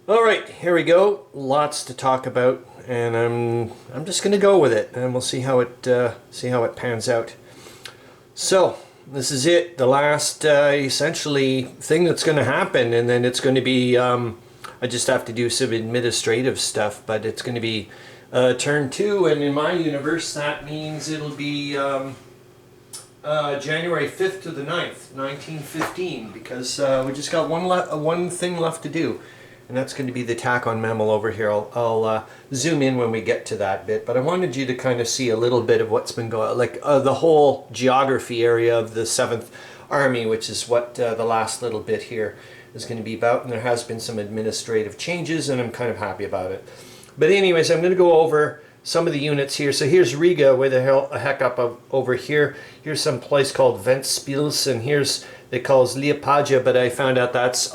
All right, here we go. Lots to talk about, and I'm just going to go with it, and we'll see how it pans out. So this is it, the last essentially thing that's going to happen, and then it's going to be I just have to do some administrative stuff, but it's going to be turn two, and in my universe that means it'll be January 5th to the 9th, 1915, because we just got one thing left to do. And that's going to be the attack on Memel over here. I'll zoom in when we get to that bit, but I wanted you to kind of see a little bit of what's been going on, like the whole geography area of the 7th Army, which is what the last little bit here is going to be about. And there has been some administrative changes, and I'm kind of happy about it. But anyways, I'm going to go over some of the units here. So here's Riga, way the heck up over here. Here's some place called Ventspils, and here's, they call it Liepaja, but I found out that's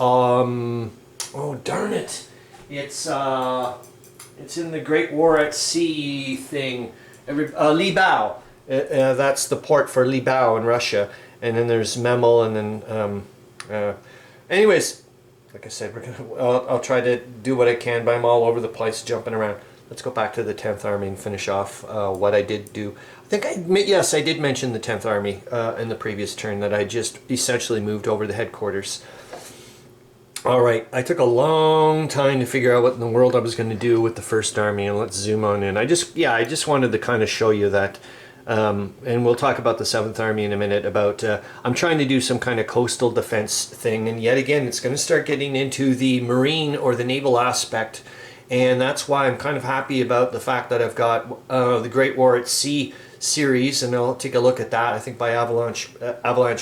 oh darn it! It's in the Great War at Sea thing. Libau. That's the port for Libau in Russia. And then there's Memel, and then anyways, like I said, I'll try to do what I can, but I'm all over the place, jumping around. Let's go back to the 10th Army and finish off what I did do. Yes, I did mention the 10th Army in the previous turn, that I just essentially moved over the headquarters. All right, I took a long time to figure out what in the world I was going to do with the 1st Army, and let's zoom on in. I just wanted to kind of show you that, and we'll talk about the 7th Army in a minute, about, I'm trying to do some kind of coastal defense thing, and yet again, it's going to start getting into the marine or the naval aspect, and that's why I'm kind of happy about the fact that I've got the Great War at Sea series, and I'll take a look at that, I think by Avalanche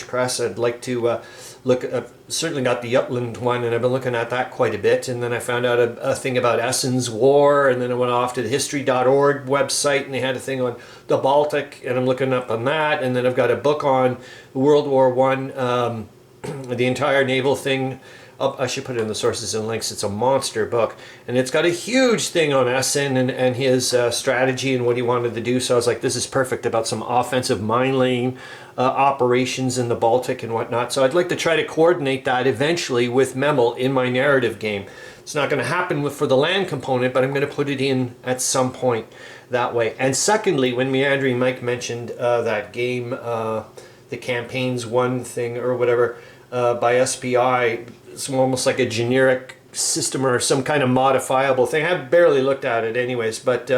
Press. I'd like to look at, certainly got the Jutland one, and I've been looking at that quite a bit, and then I found out a thing about Essen's War, and then I went off to the history.org website, and they had a thing on the Baltic, and I'm looking up on that, and then I've got a book on World War One, the entire naval thing. I should put it in the sources and links. It's a monster book, and it's got a huge thing on Essen and his strategy and what he wanted to do. So I was like, this is perfect, about some offensive mine laying operations in the Baltic and whatnot. So I'd like to try to coordinate that eventually with Memel in my narrative game. It's not going to happen for the land component, but I'm going to put it in at some point that way. And secondly, when Meandering Mike mentioned that game, the Campaigns 1 thing or whatever, by SPI, it's almost like a generic system or some kind of modifiable thing. I've barely looked at it anyways, but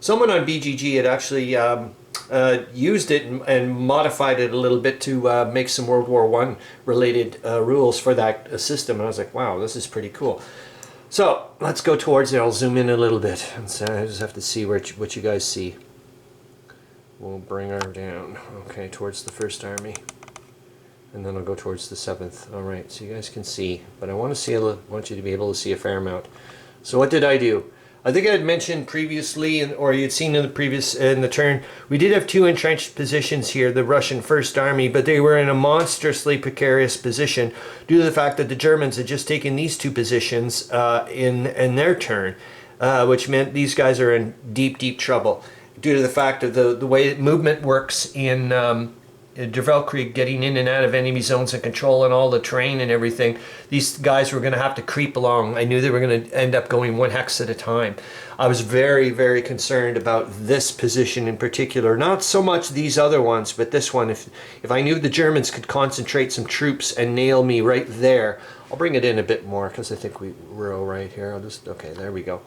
someone on BGG had actually used it and modified it a little bit to make some World War I related rules for that system, and I was like, wow, this is pretty cool. So let's go towards it. I'll zoom in a little bit, and so I just have to see what you guys see. We'll bring her down, okay, towards the 1st Army. And then I'll go towards the 7th. All right, so you guys can see, but I want you to be able to see a fair amount. So what did I do? I think I had mentioned previously, or you'd seen in the turn, we did have 2 entrenched positions here, the Russian 1st Army, but they were in a monstrously precarious position due to the fact that the Germans had just taken these 2 positions in their turn, which meant these guys are in deep trouble due to the fact of the way movement works in Creek, getting in and out of enemy zones and controlling all the terrain and everything. These guys were going to have to creep along. I knew they were going to end up going 1 hex at a time. I was very concerned about this position in particular. Not so much these other ones, but this one. If I knew the Germans could concentrate some troops and nail me right there. I'll bring it in a bit more because I think we're all right here. Okay, there we go.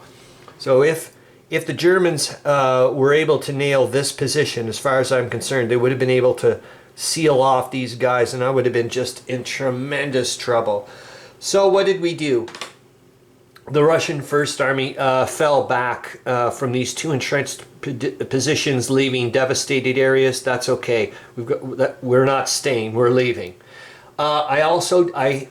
So if the Germans were able to nail this position, as far as I'm concerned, they would have been able to seal off these guys, and I would have been just in tremendous trouble. So what did we do? The Russian 1st Army fell back from these 2 entrenched positions, leaving devastated areas. That's okay. We're not staying. We're leaving. I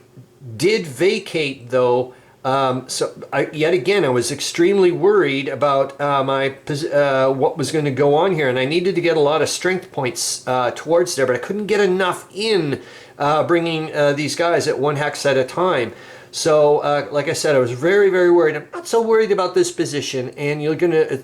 did vacate, though. Yet again, I was extremely worried about what was going to go on here, and I needed to get a lot of strength points towards there, but I couldn't get enough in bringing these guys at 1 hex at a time. So, like I said, I was very worried. I'm not so worried about this position, and you're going to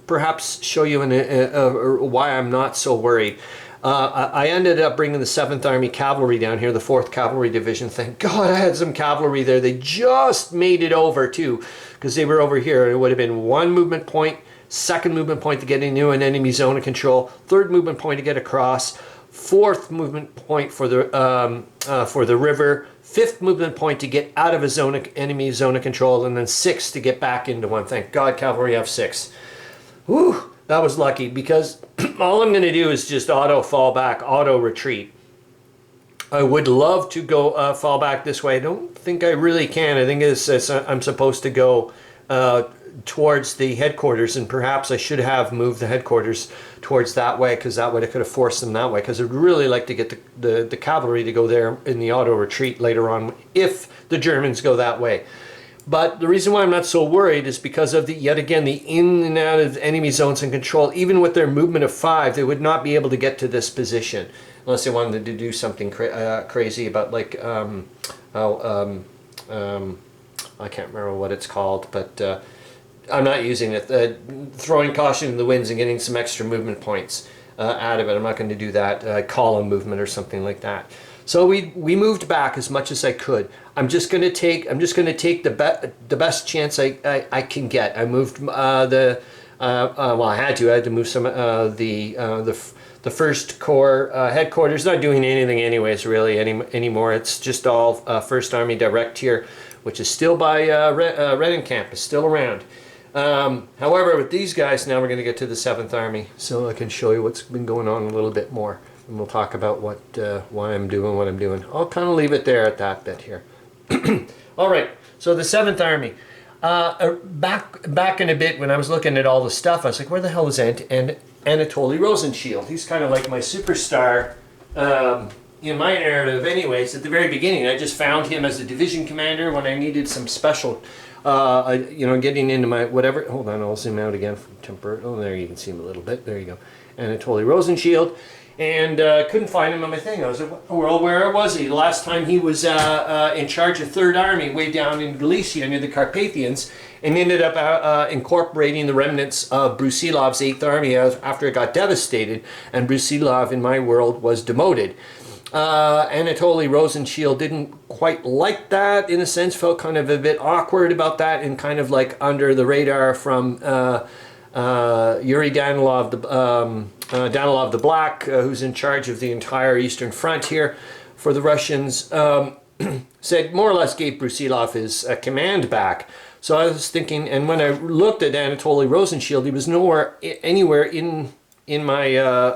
perhaps show you why I'm not so worried. I ended up bringing the 7th Army Cavalry down here, the 4th Cavalry Division. Thank God I had some cavalry there. They just made it over too, because they were over here. It would have been 1 movement point, 2nd movement point to get into an enemy zone of control, 3rd movement point to get across, 4th movement point for the river, 5th movement point to get out of a enemy zone of control, and then 6th to get back into one. Thank God cavalry have 6. Whew, that was lucky, because all I'm going to do is just auto fall back, auto retreat. I would love to go fall back this way. I don't think I really can. I think I'm supposed to go towards the headquarters, and perhaps I should have moved the headquarters towards that way, because that way I could have forced them that way, because I'd really like to get the cavalry to go there in the auto retreat later on if the Germans go that way. But the reason why I'm not so worried is because of yet again the in and out of enemy zones and control. Even with their movement of 5, they would not be able to get to this position unless they wanted to do something crazy about, like I can't remember what it's called, but I'm not using it. Throwing caution in the winds and getting some extra movement points out of it. I'm not going to do that. Column movement or something like that. So we moved back as much as I could. I'm just going to take the best chance I can get. I moved well, I had to move some the 1st Corps headquarters. Not doing anything anyways really anymore. It's just all 1st Army Direct here, which is still by Camp, is still around. However, with these guys now, we're going to get to the 7th Army, so I can show you what's been going on a little bit more, and we'll talk about why I'm doing what I'm doing. I'll kind of leave it there at that bit here. All right, so the 7th Army. Back in a bit, when I was looking at all the stuff, I was like, where the hell is Anatoly Rosenshield? He's kind of like my superstar in my narrative anyways. At the very beginning, I just found him as a division commander when I needed some special, getting into my whatever. Hold on, I'll zoom out again from temper. Oh, there you can see him a little bit. There you go. Anatoly Rosenshield. And couldn't find him on my thing. I was like, well, where was he? The last time he was in charge of 3rd Army way down in Galicia near the Carpathians, and ended up incorporating the remnants of Brusilov's 8th Army after it got devastated, and Brusilov in my world was demoted. Anatoly Rosenshield didn't quite like that, in a sense, felt kind of a bit awkward about that, and kind of like under the radar from Yuri Danilov, Danilov the Black, who's in charge of the entire Eastern Front here for the Russians, said more or less gave Brusilov his command back. So I was thinking, and when I looked at Anatoly Rosenshield, he was anywhere in my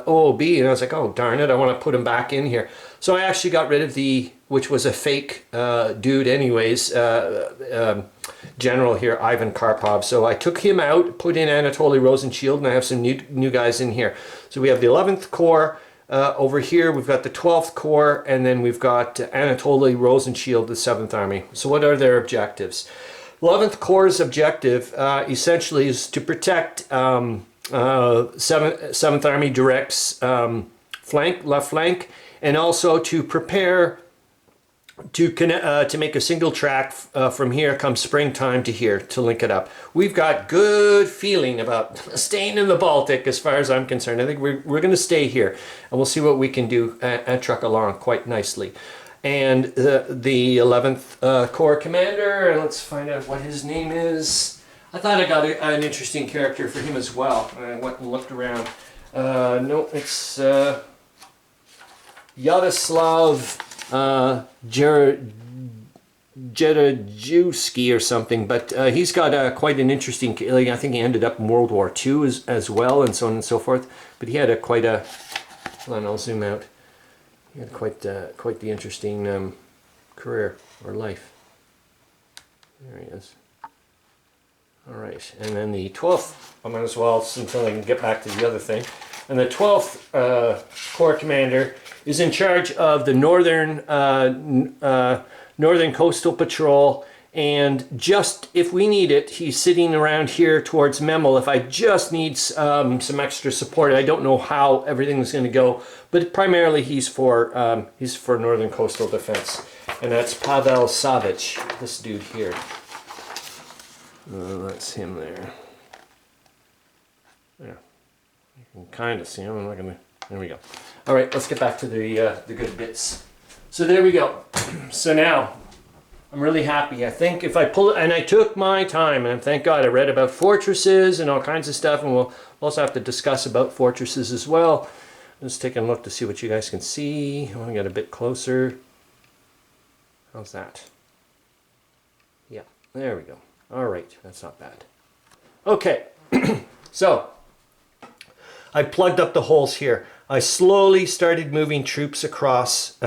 OOB, and I was like, oh darn it, I want to put him back in here. So I actually got rid of which was a fake dude anyways, general here, Ivan Karpov. So I took him out, put in Anatoly Rosenshield, and I have some new guys in here. So we have the 11th Corps over here, we've got the 12th Corps, and then we've got Anatoly Rosenshield, the 7th Army. So what are their objectives? 11th Corps' objective essentially is to protect 7th Army Direct's left flank, and also to prepare to make a single track from here come springtime to here to link it up. We've got good feeling about staying in the Baltic as far as I'm concerned. I think we're going to stay here, and we'll see what we can do and truck along quite nicely. And the 11th Corps commander, and let's find out what his name is. I thought I got an interesting character for him as well. I went and looked around. No, it's Yaroslav Jerajewski or something, but he's got quite an interesting, I think he ended up in World War II as well, and so on and so forth. But he had quite a, hold on, I'll zoom out. He had quite the interesting career or life. There he is. All right, and then the 12th, I might as well, until I can get back to the other thing. And the 12th Corps Commander is in charge of the Northern Coastal Patrol, and just if we need it, he's sitting around here towards Memel. If I just need some extra support, I don't know how everything's going to go, but primarily he's for Northern Coastal Defense, and that's Pavel Savich, this dude here. That's him there. Yeah, you can kind of see him. I'm not going to There we go. All right, let's get back to the good bits. So there we go. So now, I'm really happy. I think if I pull it, and I took my time, and thank God I read about fortresses and all kinds of stuff, and we'll also have to discuss about fortresses as well. Just taking a look to see what you guys can see. I want to get a bit closer. How's that? Yeah, there we go. All right, that's not bad. Okay, so I plugged up the holes here. I slowly started moving troops across,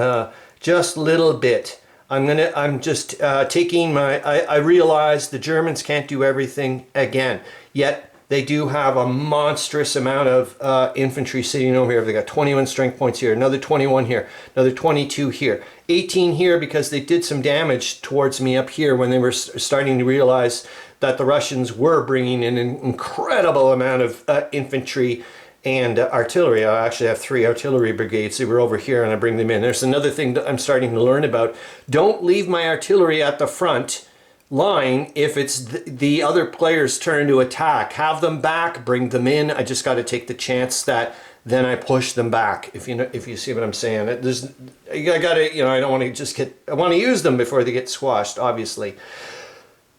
just a little bit. I'm just taking my, I realize the Germans can't do everything again, yet they do have a monstrous amount of infantry sitting over here. They got 21 strength points here, another 21 here, another 22 here, 18 here because they did some damage towards me up here when they were starting to realize that the Russians were bringing in an incredible amount of infantry and artillery. I actually have 3 artillery brigades. They were over here and I bring them in. There's another thing that I'm starting to learn about. Don't leave my artillery at the front line if it's the other player's turn to attack. Have them back, bring them in. I just got to take the chance that then I push them back. If you see what I'm saying. I gotta, I don't want to just I want to use them before they get squashed, obviously.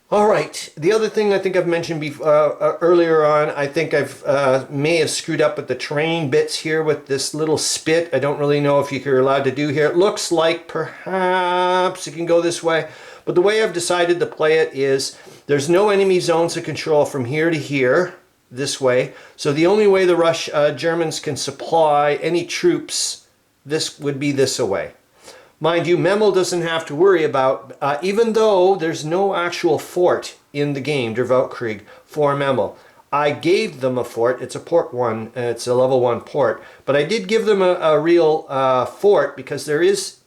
All right, the other thing I think I've mentioned earlier on, I think may have screwed up with the terrain bits here with this little spit. I don't really know if you're allowed to do here. It looks like perhaps you can go this way, but the way I've decided to play it is there's no enemy zones of control from here to here, this way. So the only way the Germans can supply any troops, this would be this away. Mind you, Memel doesn't have to worry about, even though there's no actual fort in the game, Der Weltkrieg, for Memel. I gave them a fort. It's a port 1. It's a level 1 port. But I did give them a real fort because there is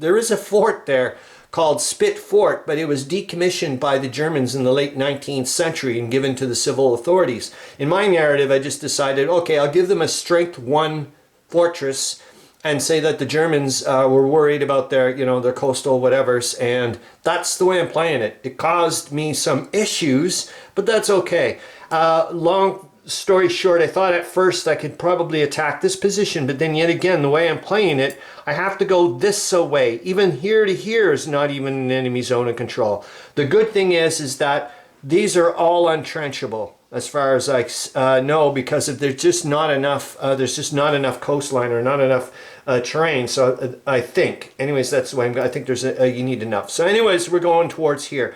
a fort there called Spit Fort, but it was decommissioned by the Germans in the late 19th century and given to the civil authorities. In my narrative, I just decided, okay, I'll give them a strength 1 fortress and say that the Germans were worried about their, their coastal whatevers, and that's the way I'm playing it. It caused me some issues, but that's okay. Long story short, I thought at first I could probably attack this position, but then yet again, the way I'm playing it, I have to go this away. Even here to here is not even an enemy zone of control. The good thing is that these are all untrenchable, as far as I know, because if there's just not enough, coastline or not enough terrain. So I think, anyways, that's the way I think you need enough. So anyways, we're going towards here.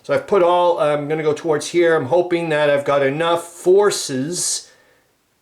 So I've put I'm going to go towards here. I'm hoping that I've got enough forces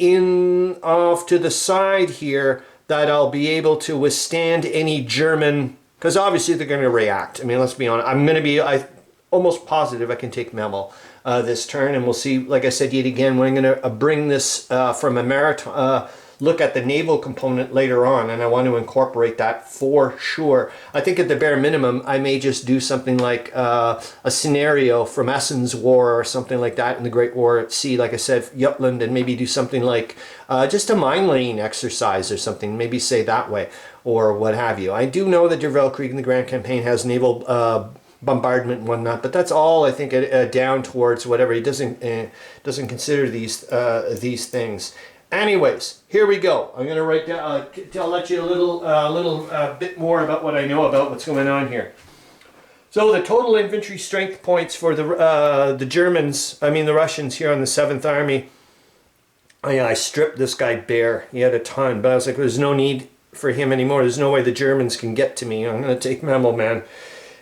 off to the side here that I'll be able to withstand any German, because obviously they're going to react. I mean, let's be honest. I'm almost positive I can take Memel this turn, and we'll see, like I said yet again, when I'm going to bring this from a maritime look at the naval component later on, and I want to incorporate that for sure. I think at the bare minimum I may just do something like a scenario from Essen's War or something like that in the Great War at Sea, like I said, Jutland, and maybe do something like just a mine laying exercise or something, maybe say that way, or what have you. I do know that Der Weltkrieg in the Grand Campaign has naval bombardment and whatnot, but that's all I think down towards whatever. He doesn't consider these things. Anyways, here we go. I'm going to write down. I'll let you a little bit more about what I know about what's going on here. So the total infantry strength points for the Germans, the Russians here on the 7th Army. I stripped this guy bare. He had a ton, but I was like, there's no need for him anymore. There's no way the Germans can get to me. I'm going to take Memel, man.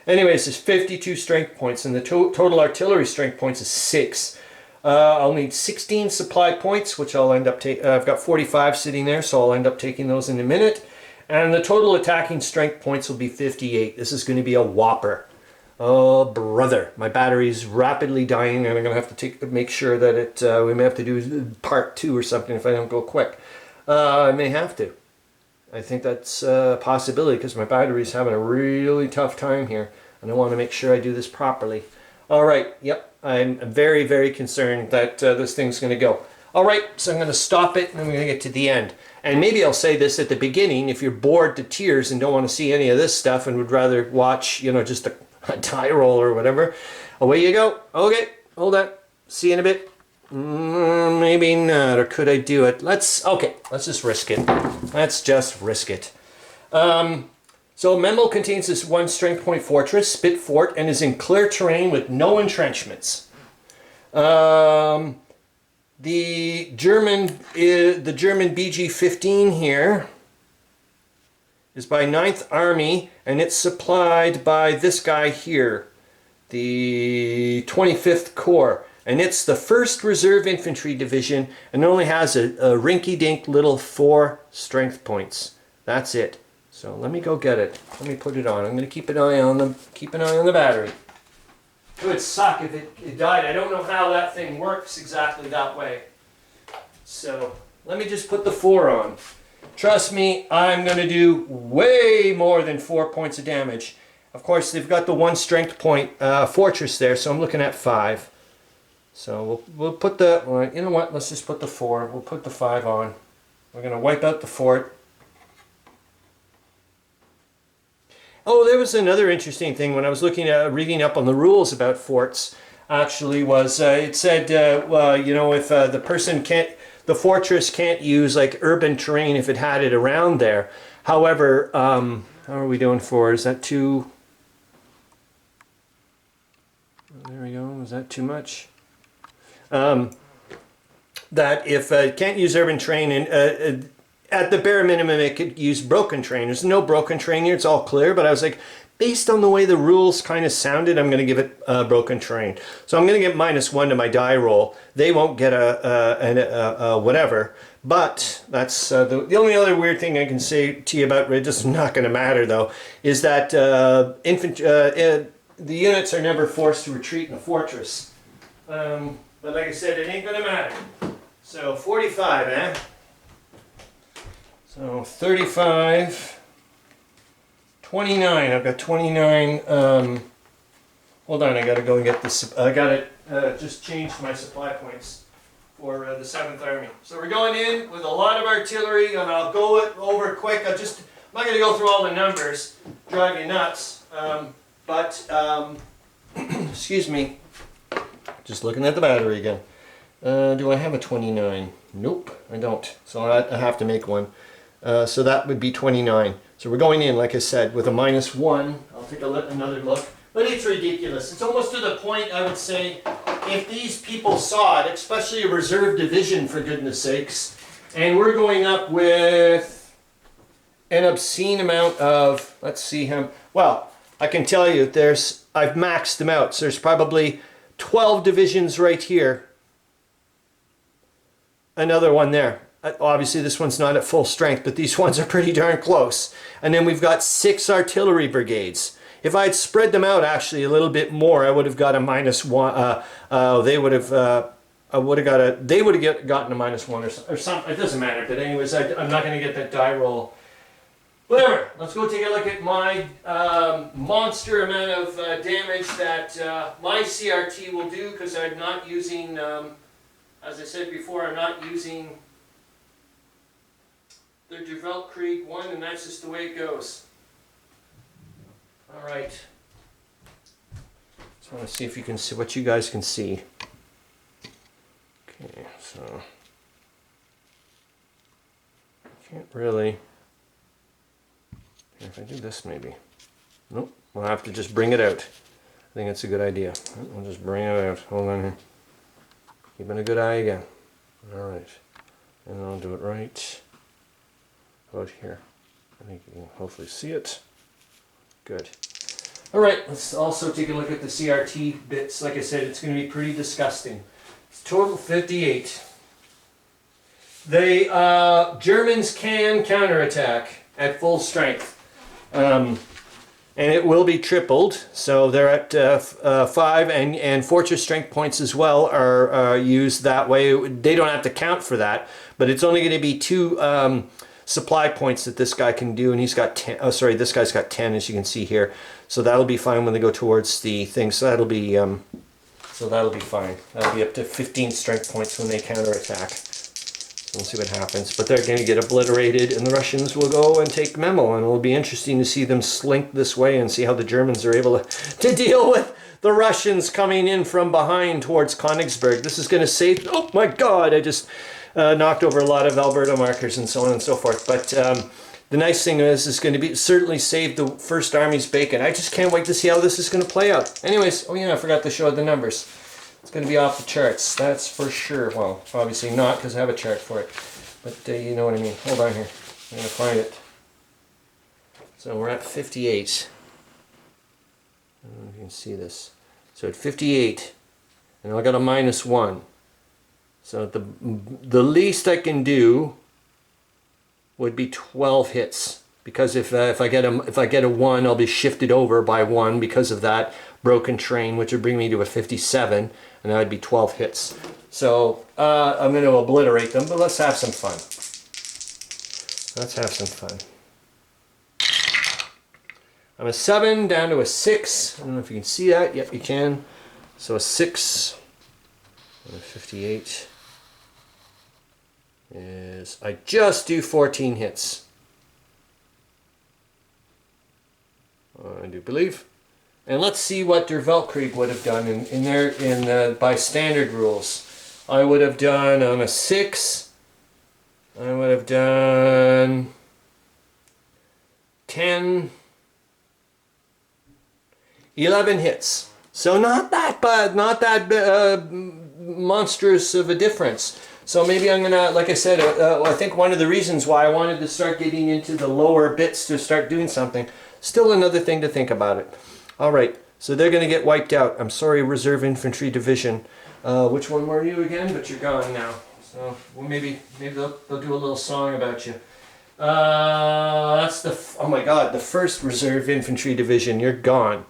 Anyways, there's 52 strength points, and the total artillery strength points is 6. I'll need 16 supply points, which I'll end up taking. I've got 45 sitting there, so I'll end up taking those in a minute. And the total attacking strength points will be 58. This is going to be a whopper. Oh, brother. My battery's rapidly dying, and I'm going to have to make sure that we may have to do part 2 or something if I don't go quick. I may have to. I think that's a possibility because my battery's having a really tough time here, and I want to make sure I do this properly. All right, yep, I'm very, very concerned that this thing's going to go. All right, so I'm going to stop it, and I'm going to get to the end. And maybe I'll say this at the beginning, if you're bored to tears and don't want to see any of this stuff and would rather watch, just a tie roll or whatever, away you go. Okay, hold on. See you in a bit. Maybe not, or could I do it? Okay, let's just risk it. Let's just risk it. So Memel contains this 1 strength point fortress, Spit Fort, and is in clear terrain with no entrenchments. The German BG-15 here is by 9th Army, and it's supplied by this guy here, the 25th Corps. And it's the 1st Reserve Infantry Division, and only has a rinky-dink little 4 strength points. That's it. So let me go get it. Let me put it on. I'm going to keep an eye on the battery. It would suck if it died. I don't know how that thing works exactly that way. So let me just put the 4 on. Trust me, I'm going to do way more than 4 points of damage. Of course, they've got the 1 strength point fortress there, so I'm looking at 5. So we'll put the, well, you know what, let's just put the 4. We'll put the 5 on. We're going to wipe out the fort. Oh, there was another interesting thing when I was reading up on the rules about forts. Actually, was it said, you know, if the fortress can't use like urban terrain if it had it around there. However, how are we doing for? Is that too? There we go. Is that too much? That if it can't use urban terrain and at the bare minimum, it could use broken terrain. There's no broken terrain here. It's all clear. But I was like, based on the way the rules kind of sounded, I'm going to give it broken terrain. So I'm going to get -1 to my die roll. They won't get a whatever. But that's the only other weird thing I can say to you about it. Just not going to matter though. Is that the units are never forced to retreat in a fortress. But like I said, it ain't going to matter. So 45, eh? So 35, 29, I've got 29, hold on, I gotta go and get this, I gotta just change my supply points for the 7th Army. So we're going in with a lot of artillery, and I'll go over quick. I'm not gonna go through all the numbers, drive you nuts, excuse me, just looking at the battery again. Do I have a 29? Nope, I don't, so I have to make one. So that would be 29. So we're going in, like I said, with a -1. I'll take another look. But it's ridiculous. It's almost to the point, I would say, if these people saw it, especially a reserve division, for goodness sakes, and we're going up with an obscene amount of, let's see him. Well, I can tell you, I've maxed them out. So there's probably 12 divisions right here. Another one there. Obviously this one's not at full strength, but these ones are pretty darn close. And then we've got 6 artillery brigades. If I had spread them out actually a little bit more, I would have got a -1. They would have gotten a -1 or something. It doesn't matter. But anyways, I'm not going to get that die roll. Whatever. Let's go take a look at my monster amount of damage that my CRT will do, because I'm not using, as I said before, I'm not using the Der Weltkrieg 1, and that's just the way it goes. Alright. Just want to see if you can see what you guys can see. Okay, so can't really. If I do this maybe. Nope, we'll have to just bring it out. I think that's a good idea. We'll just bring it out. Hold on here. Keeping a good eye again. Alright. And I'll do it right about here. I think you can hopefully see it. Good. Alright, let's also take a look at the CRT bits. Like I said, it's going to be pretty disgusting. It's total 58. The Germans can counterattack at full strength. And it will be tripled. So they're at 5, and fortress strength points as well are used that way. They don't have to count for that, but it's only going to be 2 supply points that this guy can do, and he's got 10. Oh, sorry, this guy's got 10, as you can see here. So that'll be fine when they go towards the thing. So that'll be fine. That'll be up to 15 strength points when they counterattack. So we'll see what happens. But they're going to get obliterated, and the Russians will go and take Memel, and it'll be interesting to see them slink this way and see how the Germans are able to deal with the Russians coming in from behind towards Königsberg. This is going to save... Oh my God, I just knocked over a lot of Alberta markers and so on and so forth. But the nice thing is it's going to be certainly save the First Army's bacon. I just can't wait to see how this is going to play out. Anyways, oh yeah, I forgot to show the numbers. It's going to be off the charts, that's for sure. Well, obviously not, because I have a chart for it. But you know what I mean. Hold on here. I'm going to find it. So we're at 58. I don't know if you can see this. So at 58, and I got a -1. So the least I can do would be 12 hits, because if I get a 1, I'll be shifted over by 1 because of that broken train, which would bring me to a 57, and that would be 12 hits. So I'm going to obliterate them, but let's have some fun. Let's have some fun. I'm a 7 down to a 6. I don't know if you can see that. Yep, you can. So a 6 and a 58 is, I just do 14 hits. I do believe. And let's see what Der Weltkrieg would have done by standard rules. I would have done on a 6. I would have done 10, 11 hits. So not that bad, not that monstrous of a difference. So maybe I'm gonna, like I said, I think one of the reasons why I wanted to start getting into the lower bits to start doing something. Still another thing to think about it. All right, so they're gonna get wiped out. I'm sorry, Reserve Infantry Division. Which one were you again? But you're gone now. So well, maybe they'll do a little song about you. That's the, oh my God, the 1st Reserve Infantry Division. You're gone.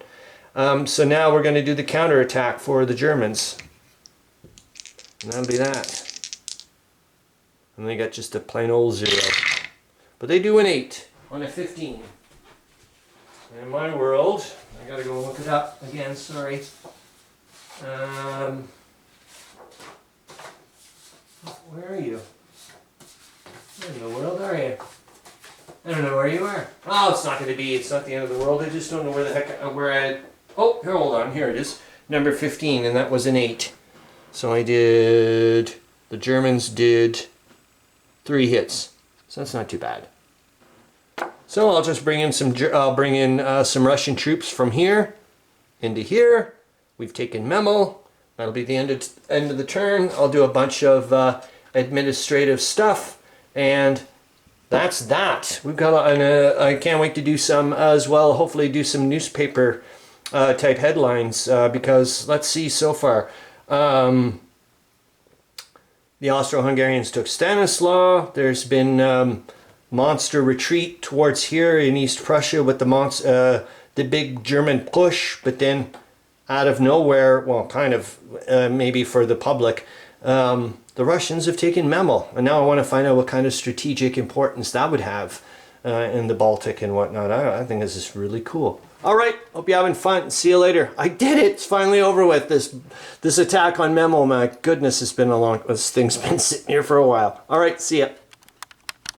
So now we're going to do the counterattack for the Germans. And that'll be that. And they got just a plain old 0. But they do an 8 on a 15. In my world, I gotta go look it up again, sorry. Where are you? Where in the world are you? I don't know where you are. Oh, it's not the end of the world. I just don't know where the heck, oh, here, hold on, here it is. Number 15, and that was an 8. So the Germans did 3 hits. So that's not too bad. So I'll just bring in some Russian troops from here into here. We've taken Memel. That'll be the end of the turn. I'll do a bunch of administrative stuff, and that's that. We've got, I can't wait to do some as well. Hopefully, do some newspaper type headlines because let's see so far. The Austro-Hungarians took Stanislaw. There's been monster retreat towards here in East Prussia with the big German push, but then out of nowhere, well, kind of maybe for the public, the Russians have taken Memel, and now I want to find out what kind of strategic importance that would have in the Baltic and whatnot. I think this is really cool. All right, hope you're having fun. See you later. I did it. It's finally over with. This attack on Memel. My goodness, this thing's been sitting here for a while. All right, see ya.